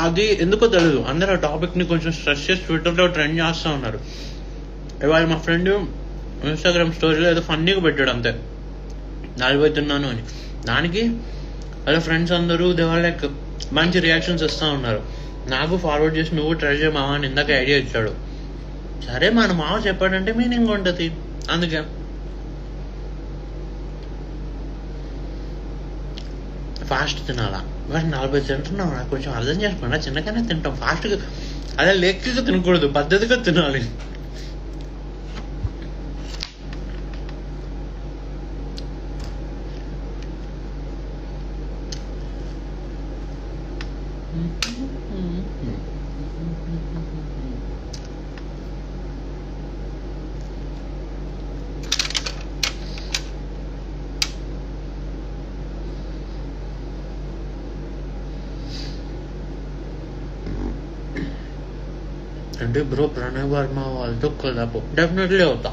అది ఎందుకో తెలియదు, అందరు ఆ టాపిక్ని కొంచెం స్ట్రెస్ చేసి ట్విట్టర్లో ట్రెండ్ చేస్తూ ఉన్నారు. ఇవాళ మా ఫ్రెండ్ ఇన్స్టాగ్రామ్ స్టోరీలో ఏదో ఫన్నీగా పెట్టాడు అంతే, నలిపోతున్నాను అని. దానికి వాళ్ళ ఫ్రెండ్స్ అందరూ దేవర్ లైక్ మంచి రియాక్షన్స్ ఇస్తూ ఉన్నారు. నాకు ఫార్వర్డ్ చేసి నువ్వు ట్రై చేయ మామ అని ఇందాక ఐడియా ఇచ్చాడు. సరే మన మామ చెప్పాడంటే మీనింగ్ ఉంటుంది, అందుకే. ఫాస్ట్ తినాలా, మరి 40 తింటున్నాం, నాకు కొంచెం అర్థం చేసుకోండి. చిన్నగానే తింటాం, ఫాస్ట్గా అదే లెక్కగా తినకూడదు, పద్ధతిగా తినాలి. అంటే బ్రో ప్రణయ్ వర్మ వాళ్ళతో కొలాబ్ డెఫినెట్లీ అవుతా.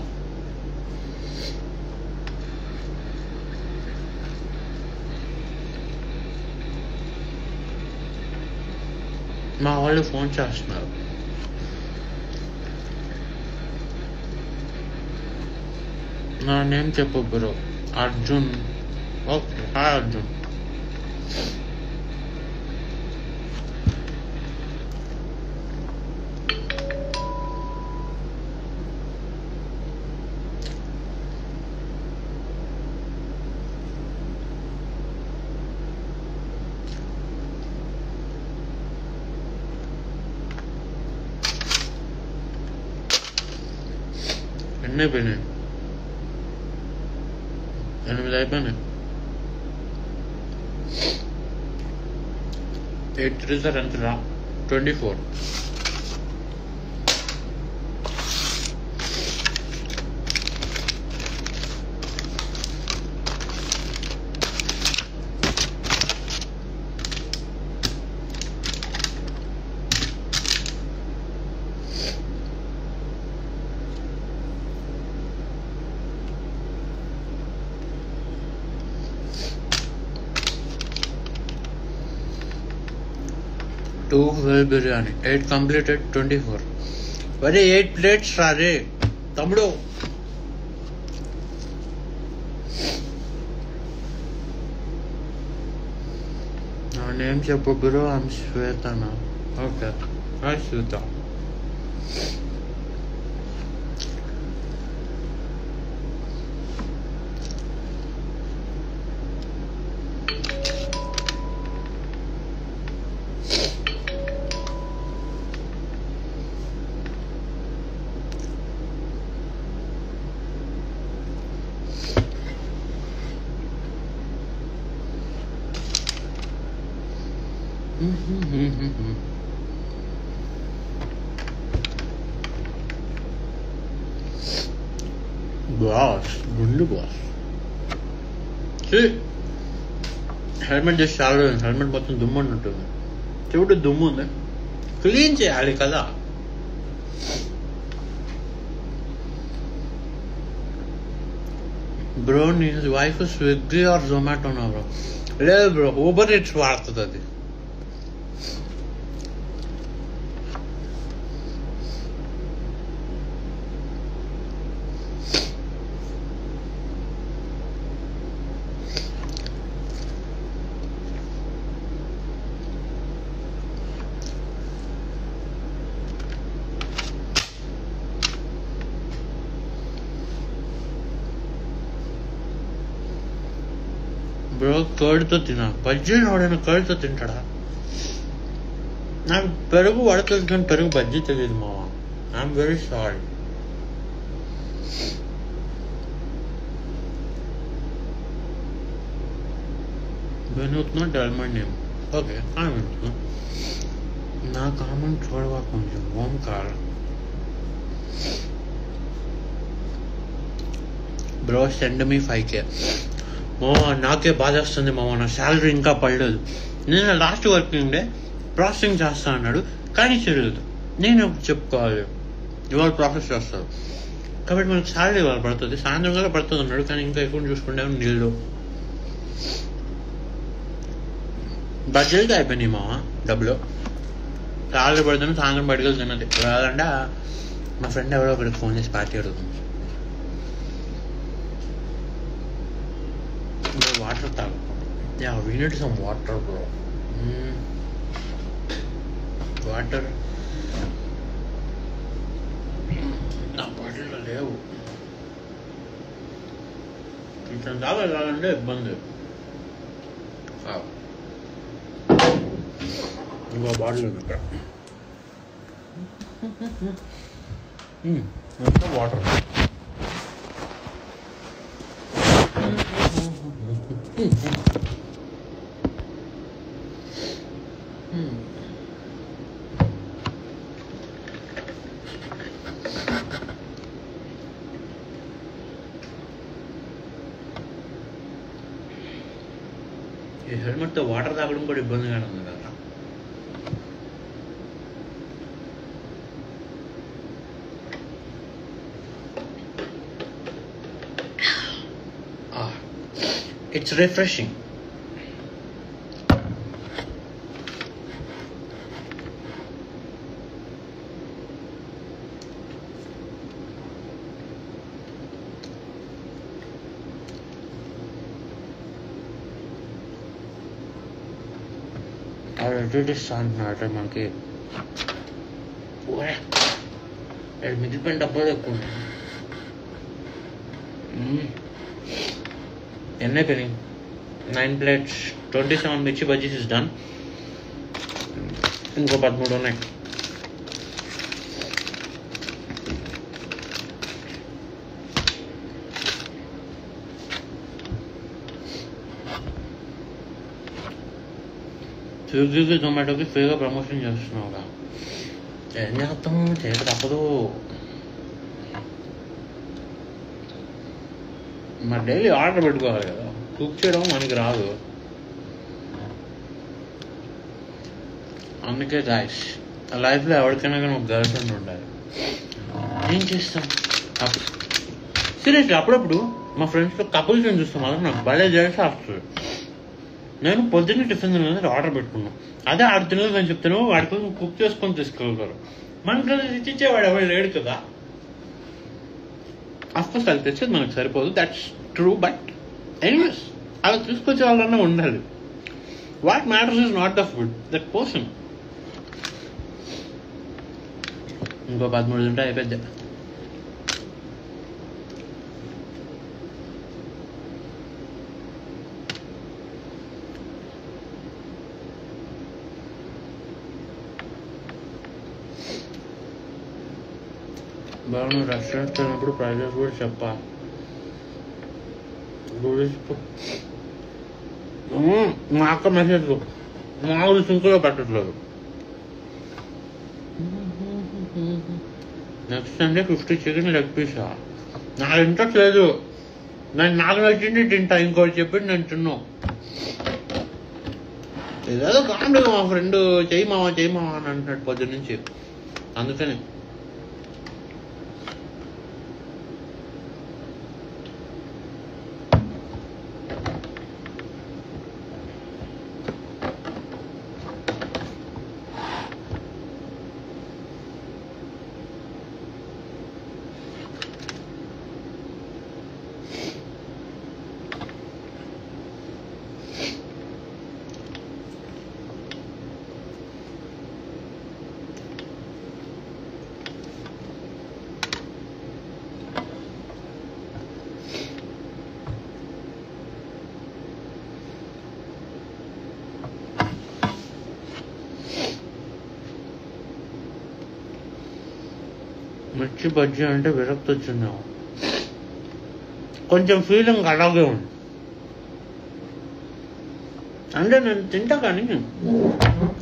మా వాళ్ళు ఫోన్ చేస్తున్నారు. నా నేమ్ చెప్పు bro. Arjun. Okay, hi Arjun. ఎన్ని అయిపోయినాయి? 8 అయిపోయినాయి. 8 3 సార్ ఎంతరా? 24. Two full biryani, 8 completed, 24. Very 8 plates రారే తమ్ముడు. నా నేమ్ చెప్పు బ్రో. ఐమ్ శ్వేతనా. Okay, hi Shweta. బాస్ గుండు బాస్. హెల్మెట్ చేసి చాలా రోజులు, హెల్మెట్ మొత్తం దుమ్ము ఉన్నట్టుంది. చెవిటి దుమ్ము ఉంది, క్లీన్ చేయాలి కదా. బ్రో నీ వైఫ్ స్విగ్గీ ఆర్ జొమాటోనా బ్రో? లేదు బ్రో, ఊబర్ ఈట్స్ వాడుతుంది అది. బ్రో కర్డ్తో తినా. బజ్జీ వాడైనా కర్డ్తో తింటాడా? నాకు పెరుగు పడుతుంది కానీ పెరుగు బజ్జీ తెలియదు మావా. I'm very sorry. వినూత్న డల్మై నేమ్. ఓకే, వినూత్న. నా కామెంట్ చూడవా కొంచెం. Omkar bro send me 5K. మామ నాకే బాధ వస్తుంది మామ, నా శాలరీ ఇంకా పడలేదు. నేను లాస్ట్ వర్కింగ్ డే ప్రాసెసింగ్ చేస్తా అన్నాడు కానీ చేయలేదు. నేను చెప్పుకోవాలి ఇవాళ ప్రాసెస్ చేస్తారు కాబట్టి మనకు శాలరీ ఇవాళ పడుతుంది, సాయంత్రం కూడా పడుతుంది అన్నాడు. కానీ ఇంకా ఎక్కువ చూసుకుంటే నీళ్ళు బడ్జెట్కి అయిపోయినాయి మా డబ్బులు. కాళ్ళు పడుతుంది, సాయంత్రం బయటకు వెళ్తున్నది. రాదంటే మా ఫ్రెండ్ ఎవరో ఒకరికి ఫోన్ చేసి పార్టీ అడుగుతుంది. వాటర్ తాగు. We need some water bro. Water నా బాటిల్లో లేవు. కొంచెం దాకా వెళ్ళాలంటే ఇబ్బంది. ఇంకో బాటిల్ ఉంది ఇక్కడ. వాటర్ ఈ హెల్మెట్తో వాటర్ తాగడం కూడా ఇబ్బందిగానే ఉంది కదా. It's refreshing. అంటున్నాడు మనకి మిగిలిపోయిన డబ్బులు ఎక్కువ ఎన్ని అయిపోయినాయి. 9 plates 27 మిర్చి బజ్జీస్ ఇస్ డన్. ఇంకో 13 ఉన్నాయి. స్విగ్గీకి జొమాటోకి ఫ్రీగా ప్రమోషన్ చేస్తున్నావుగా. ఏం చేస్తాము, చేయక తప్పదు. మరి డైలీ ఆర్డర్ పెట్టుకోవాలి కదా. కుక్ చేయడం మనకి రాదు. అందుకే గాయ్స్ లైఫ్లో ఎవరికైనా కానీ ఒక గర్ల్ ఫ్రెండ్ ఉండాలి. ఏం చేస్తాం సీరియస్లీ. అప్పుడప్పుడు మా ఫ్రెండ్స్లో కపుల్స్ ఏం చూస్తాం, అదే నాకు భలే చేసి వస్తుంది. నేను పొద్దున్నే టిఫిన్ తినలేదు, ఆర్డర్ పెట్టుకున్నాను. అదే ఆడు తినలేదు అని చెప్తాను, వాడి కోసం కుక్ చేసుకొని తీసుకెళ్తారు. మనకి ఇచ్చేవాడు ఎవరు లేడు కదా. అఫ్కోర్స్ అది తెచ్చేది మనకు సరిపోదు, దట్స్ ట్రూ. బట్ ఎనీవేస్ అలా తీసుకొచ్చే వాళ్ళన్నా ఉండాలి. What matters is not the food, that person. ఇంకో 13 తింటే అయిపోద్ది. బాగా నువ్వు రెస్టారెంట్కి వెళ్ళినప్పుడు ప్రైజెస్ కూడా చెప్పాలి. మా అక్క మెసేజ్ మామూలు సింకులో పెట్టట్లేదు. Next Sunday 50 chicken leg Pisa. నాకు ఇంట్రెస్ట్ లేదు. నేను నాకు నచ్చింది తింటా. ఇంకోటి చెప్పి నేను తిన్నాను. ఏదో కామెడీ. మా ఫ్రెండ్ చెయ్యి మావా అని అంటున్నాడు పొద్దు నుంచి. అందుకని మిర్చి బజ్జీ అంటే విరక్తి వచ్చింది. కొంచెం ఫీలింగ్ అలాగే ఉంది. అంటే నేను తింటా కానీ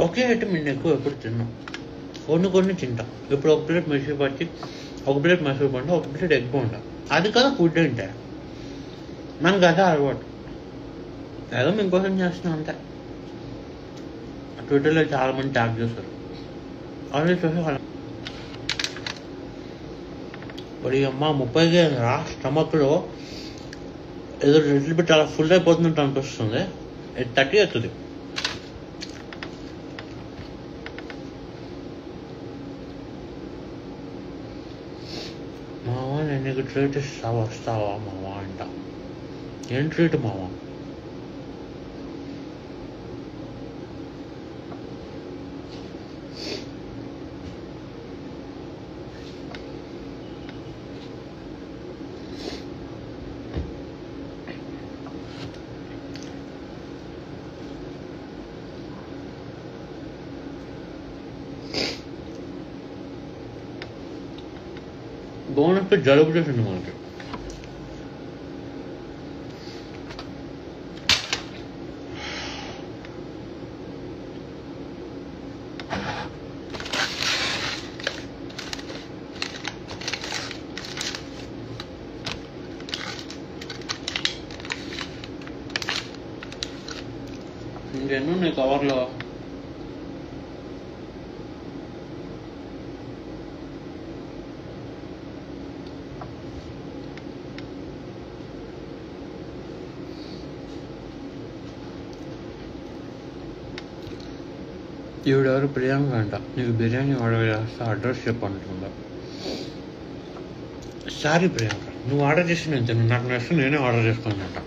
ఒకే ఐటమ్ నేను ఎక్కువ ఎప్పుడు తిన్నా. కొన్ని తింటా. ఇప్పుడు ఒక ప్లేట్ మిర్చి బజ్జీ, ఒక ప్లేట్ మైసూర్ బోండా, ఒక ప్లేట్ ఎగ్ బోండా. అది కదా ఫుడ్ అంటే. మనకు అదే అలవాటు. ఏదో మీకోసం చేస్తున్నాం అంతే. ట్విట్టర్లో చాలా మంది ట్యాగ్ చేస్తారు. ఆల్రెడీ చూసే మరి అమ్మ 30కే రా స్టమక్లో ఏదో రెడ్లు పెట్టి అలా ఫుల్ అయిపోతున్నట్టు అనిపిస్తుంది. 30 అవుతుంది. నీకు ట్రీట్ ఇస్తావా వస్తావా మామ అంట. ఏం ట్రీట్ మామ? బోనస్తో జలుబు చేసింది మనకి. ఇంకెన్ని ఉన్నాయి కవర్లో? ఈవిడెవరు? ప్రియాంక అంట. నీకు బిర్యానీ ఆర్డర్ చేస్తా, అడ్రస్ చెప్పంటుందా. సారీ ప్రియాంక, నువ్వు ఆర్డర్ చేసి నేను తిన్నాను, నాకు నచ్చి నేనే ఆర్డర్ చేసుకున్నానంట.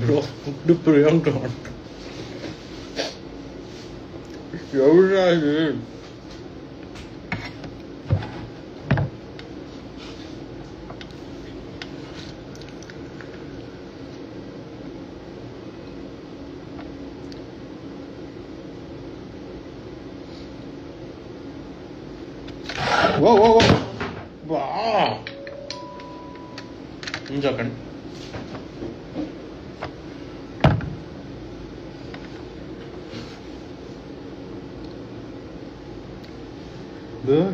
Bro, cooked Priyanka. ఎవరా ఇది? వా ఇంకొకండి.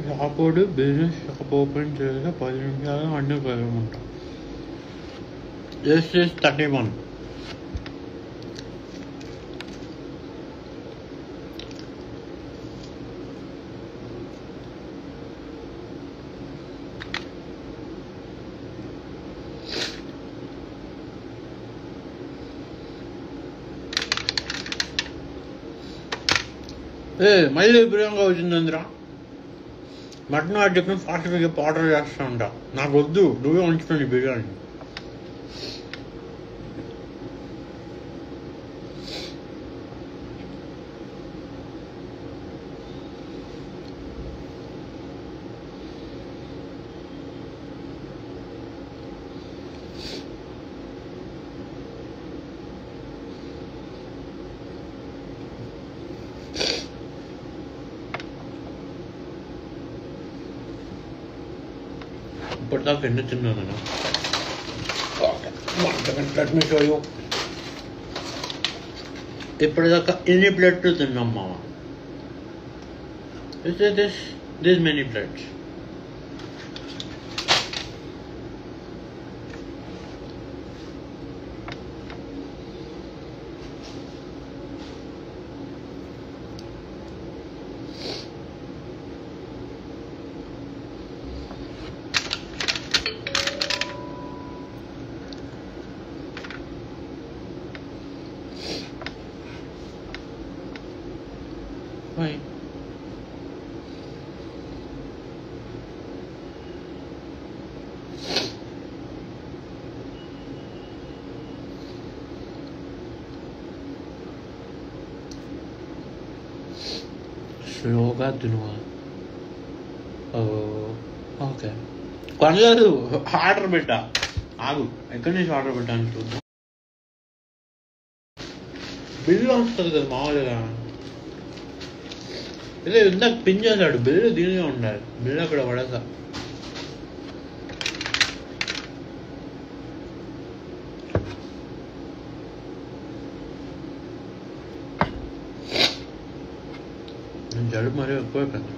షాప్ బిజినెస్ షాప్ ఓపెన్ చేసి 10 నిమిషాలు అన్నీ కలగమంట. This is 31. మళ్ళీ ప్రియాంక వచ్చిందందిరా. మటన్ చెప్పిన ఫాస్ట్గా చెప్పి ఆర్డర్ చేస్తా ఉంటా. నాకు వద్దు, నువ్వే ఉంచుతాను బిర్యానీ. ఇప్పటిదాకా ఎన్ని తిన్నాను నేను? ఇప్పటిదాకా ఎన్ని ప్లేట్లు తిన్నాం మామ? This many plates. Why? స్లోగా తినువా? ఓకే, కొనలేదు. ఆర్డర్ పెట్టా. ఆగు, ఎక్కడి నుంచి ఆర్డర్ పెట్టాను చూద్దాం. బిల్లు వస్తుంది కదా మామూలుగా. ఇలా ఇందాక పిన్ చేశాడు. బిల్లు దీనిగా ఉండాలి. బిల్లు అక్కడ పడతా. జలుబు మరీ ఎక్కువైపోయింది.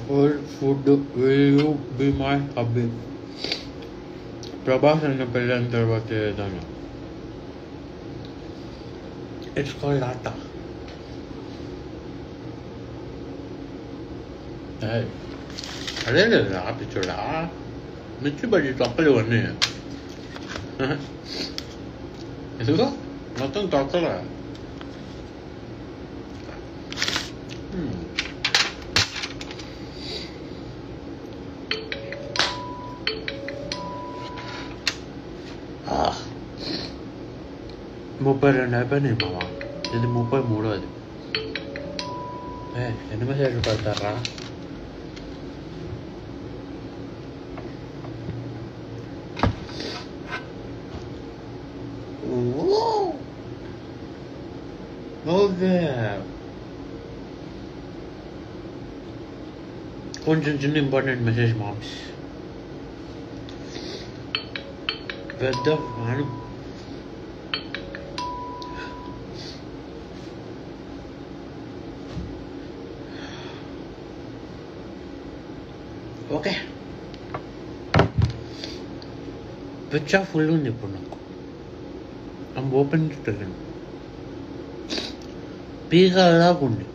soul food will you be my hubby? Prabhas అన్న పెళ్ళైన తర్వాత ఏదైనా ఇట్స్ కాల్డ్ ఆట. అదే లేదు ఆపిచ్చోడా మిర్చి బజ్జీ తొక్కలు ఇవన్నీ ఎందుకో మొత్తం తొక్కలా. ముప్పై 32 అయిపోయినాయి మామ, ఇది 33వ. ఎన్ని మెసేజ్లు పడతారా? ఓకే, కొంచెం చిన్న ఇంపార్టెంట్ మెసేజ్ మామ్స్. పెద్ద ఫ్యాన్. ఓకే, పిచ్చా ఫుల్ ఉంది ఇప్పుడు నాకు. ఐమ్ ఓపెన్ టెలింగ్ పీకలాగా ఉంది.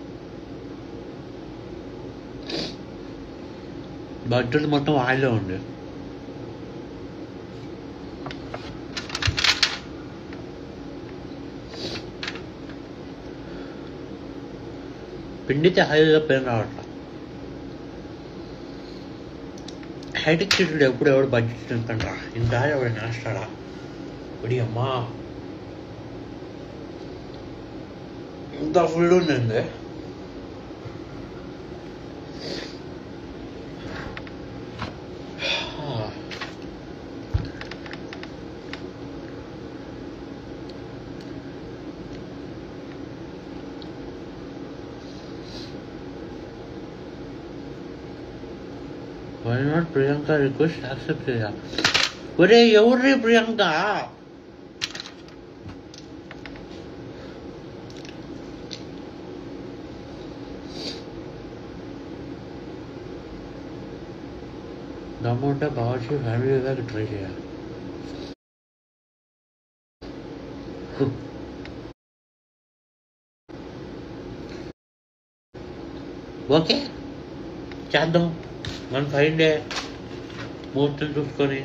బట్టలు మొత్తం ఆయిల్లో ఉంది. పిండితే హైగా పెయిన్ రావట్లా. హైటెక్ సిటీలో ఎప్పుడు ఎవడు బడ్జెట్ తింటారా? ఇంత ఎవడు నాస్తాడా? ఇప్పుడు అమ్మా ఇంత ఫుల్ ఉందండి. Why not Priyanka request accept చేయ? ఒరే ఎవర్రీ ప్రియాంక? దమ్ముంటే బాగా ఫ్యామిలీగా ట్రై చేయాలి. ఓకే చేద్దాం. మనం 5 డే ముహూర్తం చూసుకొని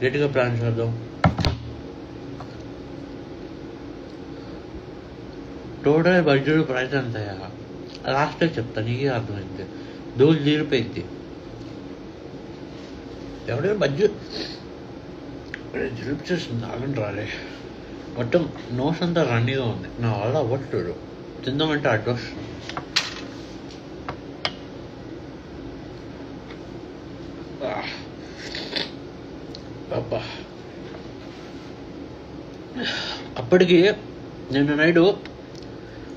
గట్టిగా ప్లాన్ చేద్దాం. టోటల్ బడ్జెట్ ప్రైస్ అంతయా లాస్ట్ చెప్తాను, నీకే అర్థమైంది. దోలు తీరిపోయింది. ఎవరైనా బడ్జెట్ హెల్ప్ చేస్తుంది. ఆగండి రాలే, మొత్తం నోస్ అంతా రన్నీగా ఉంది. నా వల్ల అవ్వట్లేదు. తిందామంటే అడ్రస్ అబ్బా. అప్పటికి నిన్న నైటు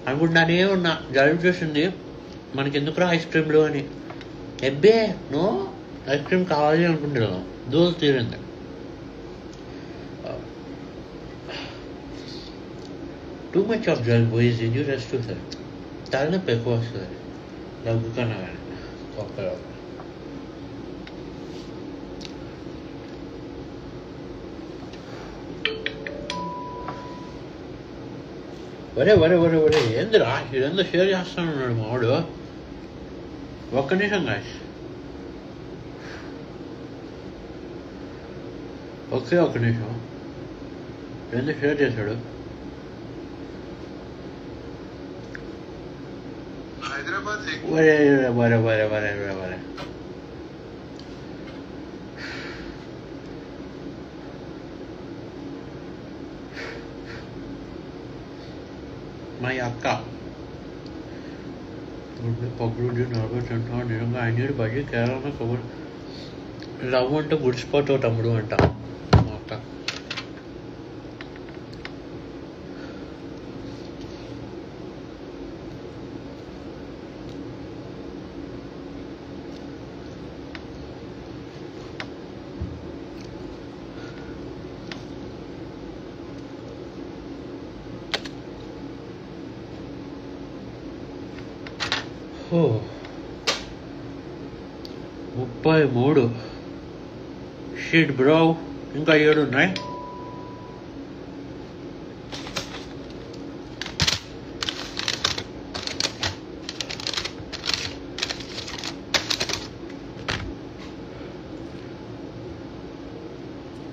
అనుకుంటానే ఉన్నా, జలుబు చేసింది, మనకి ఎందుకురా ఐస్ క్రీమ్లు అని. ఎబ్బే నో, ఐస్ క్రీమ్ కావాలి అనుకుంటున్నాను. దోలు తీరింది. టూ మచ్ ఆఫ్ జలుబు ఈజ్ ఇంజూరియస్ టు హెల్త్. తలనొప్పి ఎక్కువ వస్తుంది దగ్గు కన్నా కానీ. ఒక్కలో వరే వరే వరే వరే ఏందిరా ఇదంతా షేర్ చేస్తానన్నాడు మావాడు. ఒక్క నిమిషం గాయస్, ఒక్క నిమిషం. ఎందుకు షేర్ చేశాడు? వరే వరే వరే వరే వరే మా అక్క పగులు 40% నిజంగా ఆయన బడ్జెట్ కేరళ కబుర్ లవ్ అంటే గుడిసిపోతావు తమ్ముడు అంట మా అక్క. 33 షీట్ బ్రో. ఇంకా 7 ఉన్నాయి.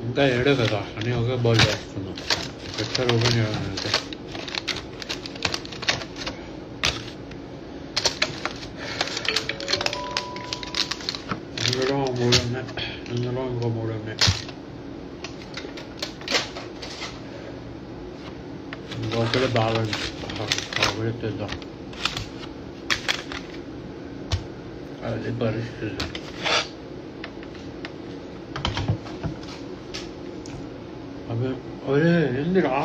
ఇంకా 7 కదా అని ఒకే బౌల్ వేసుకున్నాం. ఎక్కడ ఓపెన్ చేయాలంటే ఇందులో 3 ఉన్నాయి, ఇందులో ఇంకో 3 ఉన్నాయి. ఇంకొకటి బాగా ఒకటి తెద్దాం. అది పరిస్థితి. అదే ఏందిరా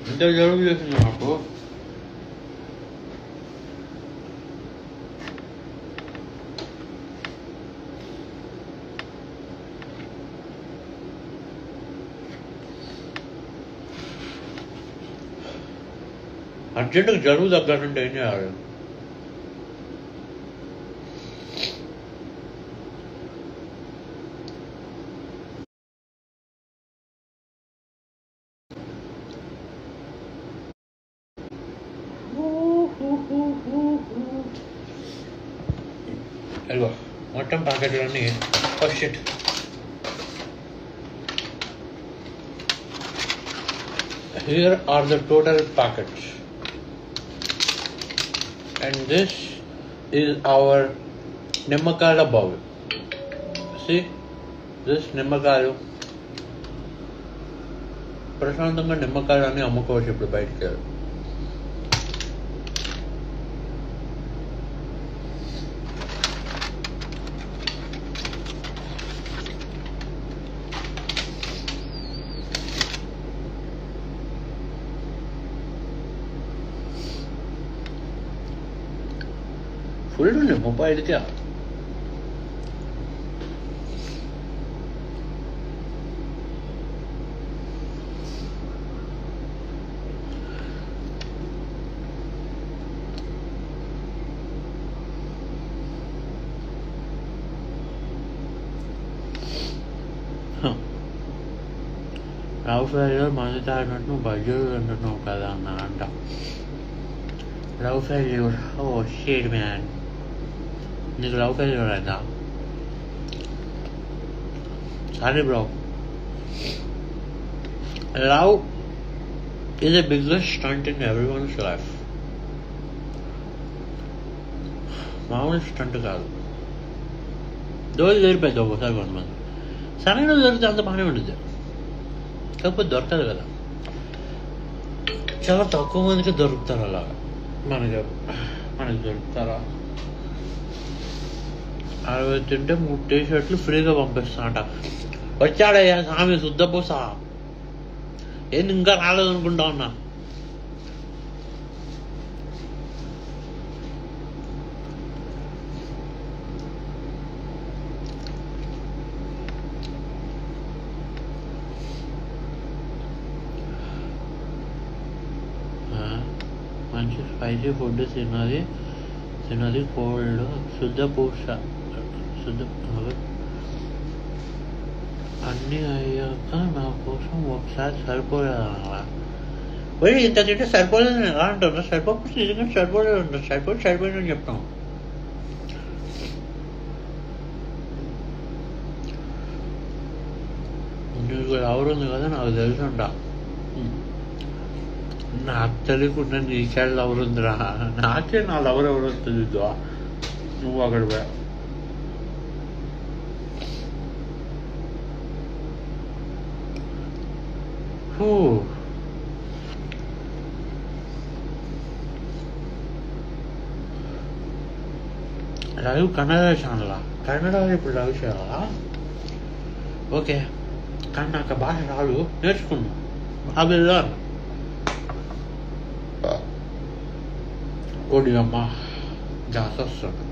ఇంత జరుగు చేసింది నాకు. అర్జెంటుగా జరుగు తగ్గాలంటే ఏం చేయాలి? అదిగో మొత్తం ప్యాకెట్లన్నీ first sheet. Here are the total packets, and this is our నిమ్మకాయల bowl. See this నిమ్మకాయలు. ప్రశాంతంగా నిమ్మకాయలన్నీ అమ్ముకోవచ్చు ఇప్పుడు బయటికి వెళ్ళి. ఫుల్ ఉంది 35కి. లవ్ ఫెయిల్యూర్ మందు తాగినట్టు బజ్జీలు తింటున్నావు కదా అన్న అంట. Love failure. Oh shit man, నీకు లవ్ ఫెయిల్యూర్ అయిందా? Sorry bro. Love is the biggest stunt in everyone's life. మామూలు స్టంట్ కాదు. దోలు దొరిపోయింది ఒకసారి కొంతమంది. సరైన దొరికితే అంత బాగానే ఉంటుంది, కాకపోతే దొరకదు కదా. చాలా తక్కువ మందికి దొరుకుతారు అలాగా. మనకి దొరుకుతారా? 60 తింటే 3 టీ-షర్ట్లు ఫ్రీగా పంపిస్తానట. వచ్చాడయ్యా స్వామి శుద్ధపూస. ఏంది ఇంకా రాలేదు అనుకుంటా ఉన్నా. మంచి స్పైసీ ఫుడ్ తిన్నది కోల్డ్. శుద్ధపూస అన్నీ అయ్యాక నా కోసం ఒకసారి సరిపోలేదన్నా. ఇంత తింటే సరిపోలేదు ఎలా అంటారు? సరిపోకపోతే నిజంగా సరిపోలేదు అంటారు. సరిపోయిందని చెప్తాం. నీకు ఎవరు ఉంది కదా నాకు తెలుసు అంట. నాకు తెలియకుండా నీకేళ్ళ లవర్ ఉందిరా. నాకే నా లవర్ ఎవరు వస్తుంది. నువ్వు అక్కడ పోయా. లైవ్ కన్నడ ఛానలా? కన్నడ ఇప్పుడు లైవ్ చేయాలా? ఓకే, కానీ నాకు భాష రాదు, నేర్చుకున్నా. అభిలా ఓడి అమ్మ జాస్ వస్తుంది.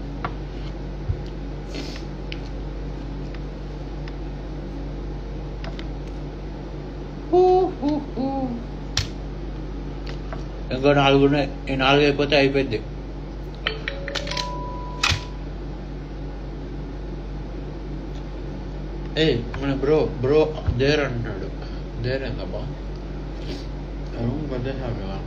ఇంకో 4 ఉన్నాయి. ఈ 4 అయిపోతే అయిపోయింది. ఏ మన బ్రో దేర్ అంటున్నాడు. దేర్ ఏందబ్బా? రూమ్ వదిలేసాడు కదా.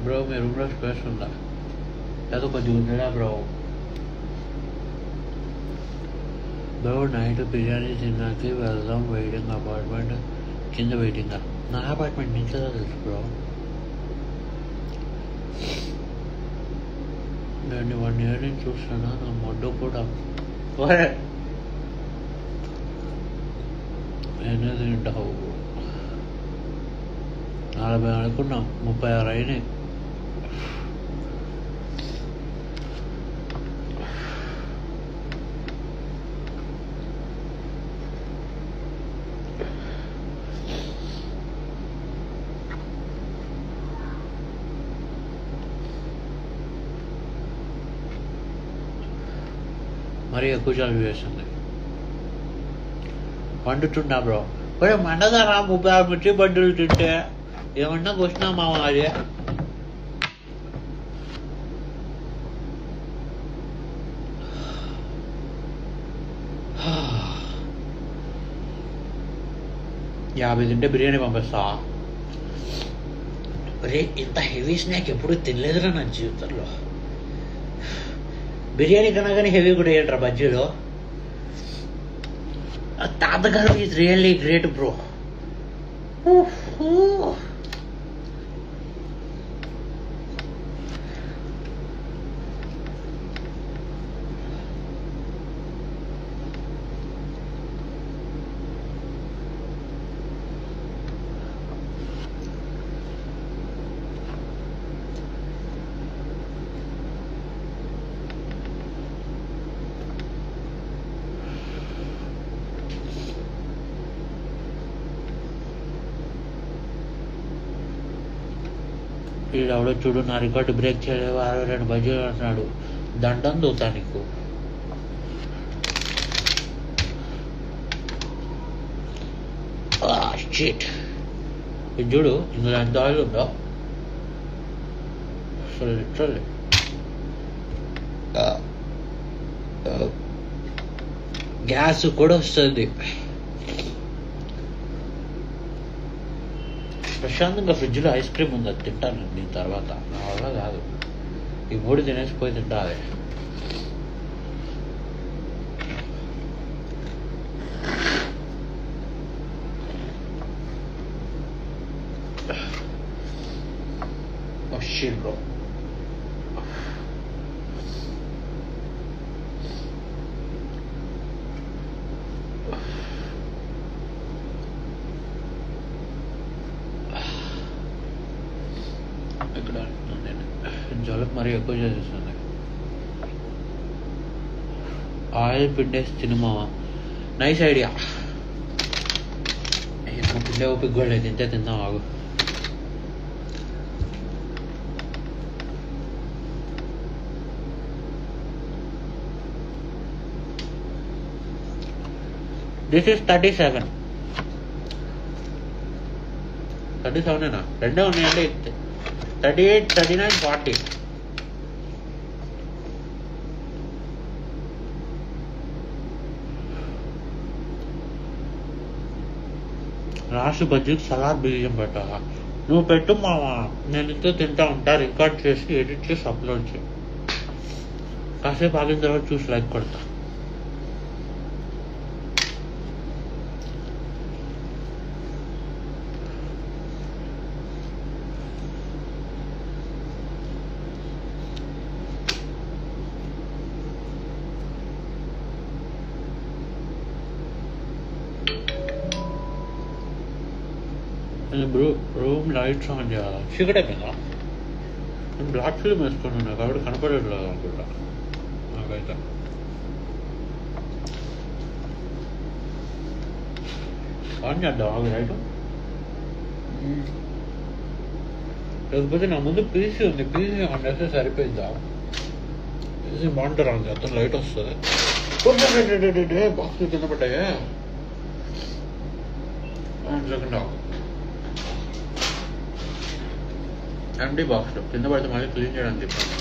బ్రో మీ రూమ్లో స్పేస్ ఉందా? ఏదో కొద్దిగా ఉందా బ్రో? బ్రో నైట్ బిర్యానీ తిన్నాకి వెళ్దాం. వెయిటింగ్ అపార్ట్మెంట్ కింద వెయిటింగా? నా అపార్ట్మెంట్ నీకు కదా తెలుసు బ్రో. నేను 1 year నుంచి చూస్తున్నా. నా మొడ్డు కూడా ఎన్ని తింటావు? 40 అనుకున్నాం, 36 అయినాయి. మరీ ఎక్కువ చదువు చేస్తుంది. వండుతుండా బ్రో? ఒరే మండదారా 36 మిర్చి బడ్డీలు తింటే? ఏమన్నా వచ్చినా మామ అది. యాభై తింటే బిర్యానీ పంపిస్తా. ఒరే ఇంత హెవీ స్నాక్ ఎప్పుడు తినలేదురా నా జీవితంలో. బిర్యానీ కన్నా కానీ హెవీ కూడా ఏంట్రా బజ్జీలో. తాతగారు ఈజ్ రియల్లీ గ్రేట్ బ్రో. వీడెవడో చూడు నా రికార్డు బ్రేక్ చేయలేవు. 62 బజ్జీలు అంటున్నాడు. దండం దూతా నీకు. షిట్. ఇది చూడు ఇందులో ఎంత ఆయిల్ ఉందో. లిటరల్లీ గ్యాస్ కూడా వస్తుంది. ప్రశాంతంగా ఫ్రిడ్జ్లో ఐస్ క్రీమ్ ఉంది, అది తింటాను దీని తర్వాత. నా వల్ల కాదు, ఈ 3 తినేసిపోయి తింటా. అదే బ్రో. ఇక్కడ జలుబు మరీ ఎక్కువ చేసేస్తుంది. ఆయిల్ పిండేసి తినమావా? Nice idea. పిండే ఓపిక కూడా లేదు. తింటే తిందాం ఆగు. This is 37. 37ఏనా? రెండే ఉన్నాయండి. 38, 39, 40. రాసు బజ్జీకి సలాడ్ బియ్యం పెట్టాలా? నువ్వు పెట్టు మావా, నేను ఇంతో తింటా ఉంటా. రికార్డ్ చేసి ఎడిట్ చేసి అప్లోడ్ చేయి. కాసేపు ఆగిన తర్వాత చూసి లైక్ కొడతా. రూమ్ లైట్స్ ఆన్ చేయాలా? చీకటే కదా. నేను బ్లాక్ ఫిల్మ్ వేసుకున్నాను కాబట్టి కనపడట్లేదు అనుకుంటా నాకైతే. ఆన్ చేద్దాం ఆగు లైట్. లేకపోతే నా ముందు పీసీ ఉంది, పీసీ ఆన్ చేస్తే సరిపోయిద్దా? పీసీ మానిటర్ ఆన్ చేస్తాను, లైట్ వస్తుంది. బాక్స్ కింద పడ్డాయా ఎంటీ బాక్స్ కింద పడితే మళ్ళీ క్లీన్ చేయడానికి చెప్పాను.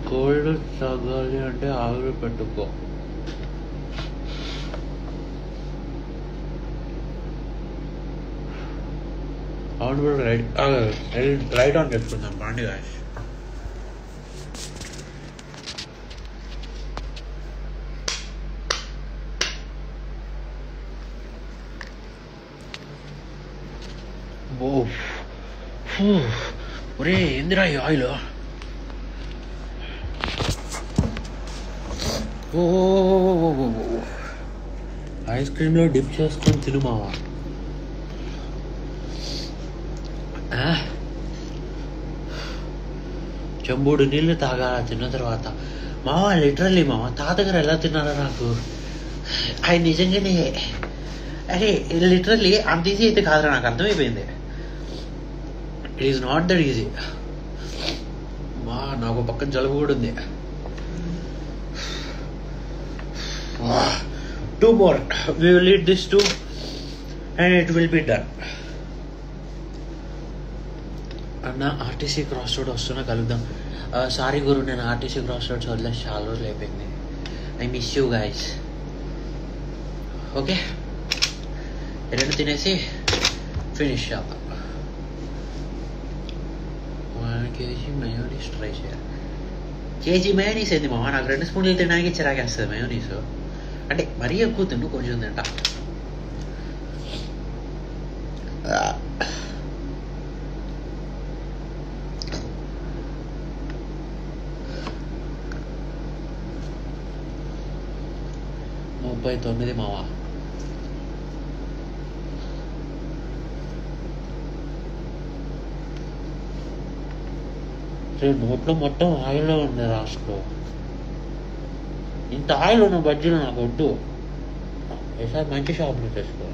కోల్డ్ తగ్గాలి అంటే ఆవిరి పెట్టుకో. అవును కూడా లైట్ ఆన్ చేసుకుందాం పాండి గాయస్. ఒరే ఏందిరా ఈ ఆయిల్? ఐస్ క్రీమ్లో డిప్ చేసుకొని తినుమావా. చెంబుడు నీళ్ళు తాగాల తిన్న తర్వాత. మావా లిటరల్లీ మావా తాతగారు ఎలా తిన్నారో నాకు ఆయన నిజంగానే అరే లిటరల్లీ అంత ఈజీ అయితే కాదురా నాకు అర్థమైపోయింది. It is not that easy. మా నాకు పక్కన జలుబు కూడా ఉంది. 2 more. We will eat this too and it will be done. అన్న ఆర్టీసీ క్రాస్ రోడ్ వస్తున్నా కలుద్దాం. సారీ గురు, నేను ఆర్టీసీ క్రాస్ రోడ్స్ వదిలేసి చాలా రోజులు అయిపోయింది. I miss you guys. Okay, రెండు తినేసి ఫినిష్ చేద్దాం. 1 kg మయోనీస్ ట్రై చేయాలి. కేజీ మయోనీస్ ఏంది మామ? నాకు 2 స్పూన్లు తినడానికి చిరాకేస్తుంది మయోనీస్. అంటే మరీ ఎక్కువ తిన్ను, కొంచెం తింటా. $39 మావా. నోట్లో మొత్తం ఆయిల్లో ఉంది రాసుకో. ఇంత ఆయిల్ ఉన్న బజ్జీలు నాకు వద్దు. ఈసారి మంచి షాపులు తెచ్చుకో.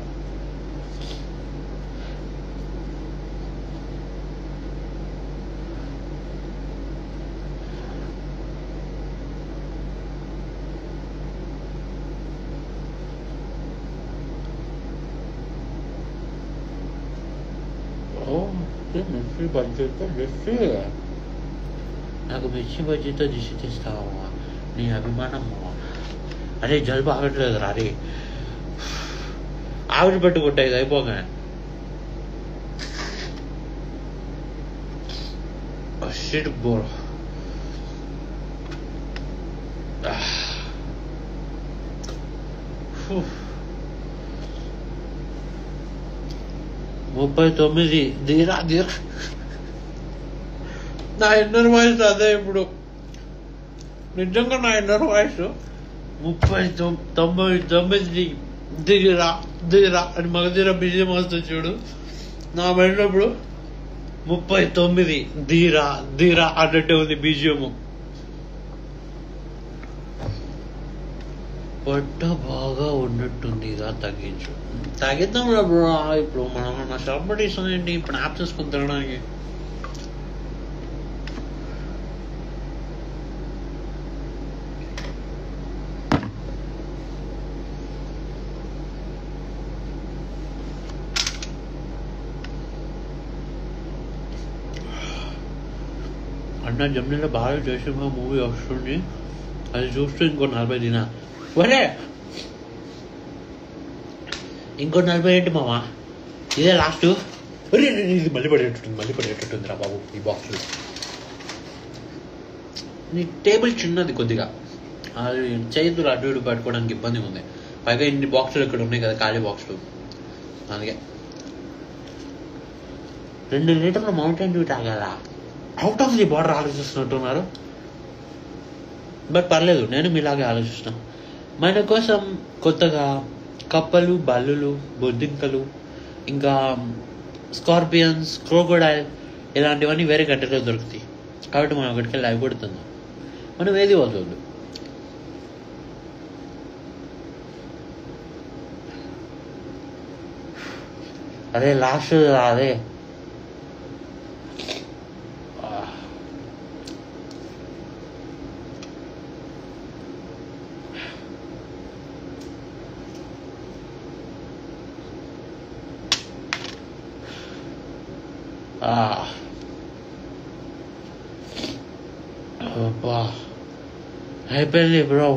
మిర్చి బజ్జీతో దిష్టి. నాకు మిర్చి బజ్జీతో దిష్టి తీస్తావా? నీ అభిమానం. అరే జలుబు ఆగట్లేదు రా. అరే ఆవిరి పెట్టుకుంటా ఇది అయిపోగా. Shit bore. $39 దీరా దీరా. నా ఇన్నర్ వాయిస్ అదే ఇప్పుడు. నిజంగా నా ఇన్నర్ వాయిస్ $39 దిగిరా దిగిరా అని మగధీర బిజయం వస్తుంది చూడు. నా మైండ్లో 39 ధీరా ధీరా అన్నట్టే ఉంది బీజియము. పొట్ట బాగా ఉన్నట్టుంది, ఇదా తగ్గించు. తగ్గిద్దాం బ్రో. ఇప్పుడు మనం నా షాప్ పట్టిస్తాం ఏంటి ఇప్పుడు యాప్ చేసుకుని తినడానికి. అన్న జమ్నీలో బాగా చేసిన మూవీ వస్తుంది, అది చూస్తూ ఇంకో 40 తినా. ఒరే ఇంకో 40 ఏంటి మామా? ఇదే లాస్ట్. ఇది మళ్ళీ పడేటట్టుంది రా బాబు ఈ బాక్స్లో. నీ టేబుల్ చిన్నది కొద్దిగా, అది చేతులు అటు ఇటు పట్టుకోవడానికి ఇబ్బంది ఉంది. పైగా ఇన్ని బాక్సులు ఇక్కడ ఉన్నాయి కదా ఖాళీ బాక్సులు. అందుకే 2 లీటర్ల మౌంటైన్ డ్యూ తాగాలా? అవుట్ ఆఫ్ ది బార్డర్ ఆలోచిస్తున్నట్టున్నారు. బట్ పర్లేదు, నేను మీలాగే ఆలోచిస్తాను. మన కోసం కొత్తగా కప్పలు, బల్లులు, బొద్దింకలు, ఇంకా స్కార్పియన్స్, క్రోకోడైల్ ఇలాంటివన్నీ వేరే కంట్రీలో దొరుకుతాయి. కాబట్టి మనం అక్కడికి వెళ్ళి అవి కొడుతున్నాం. మనం ఏది వదలదు. అదే లాస్ట్ అదే అబ్బా అయిపోయింది bro.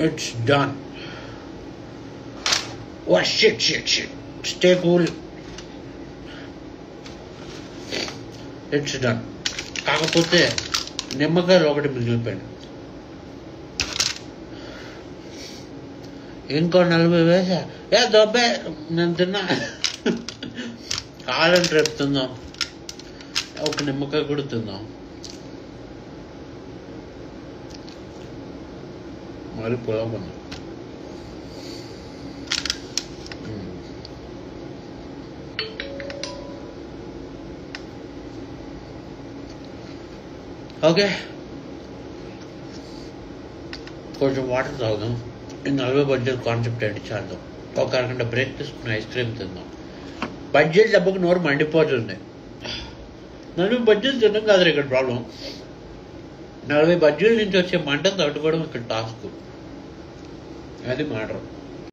It's done. Oh shit. Stay cool. It's done. కాకపోతే నిమ్మకాయలు ఒకటి మిగిలిపోయింది. ఇంకో 40 వేసా. దొబ్బే నేను తిన్నా. కావాలంటే రేపు తిందాం. ఒక నిమ్మకాయ కూడా తిందాం. మరి పొలం ఉంది. ఓకే, కొంచెం వాటర్ తాగుదాం. ఈ 40 బడ్జెట్ కాన్సెప్ట్ ఏంటి చేద్దాం. ఒక అరగంట బ్రేక్ తీసుకుని ఐస్ క్రీమ్ తిందాం. బడ్జెట్ డబ్బుకు నోరు మండిపోతుంది. 40 బడ్జెట్ తినడం కాదు ఇక్కడ ప్రాబ్లం. 40 బడ్జెట్ నుంచి వచ్చే మంటను తట్టుకోవడం ఇక్కడ టాస్క్. అది మ్యాటర్.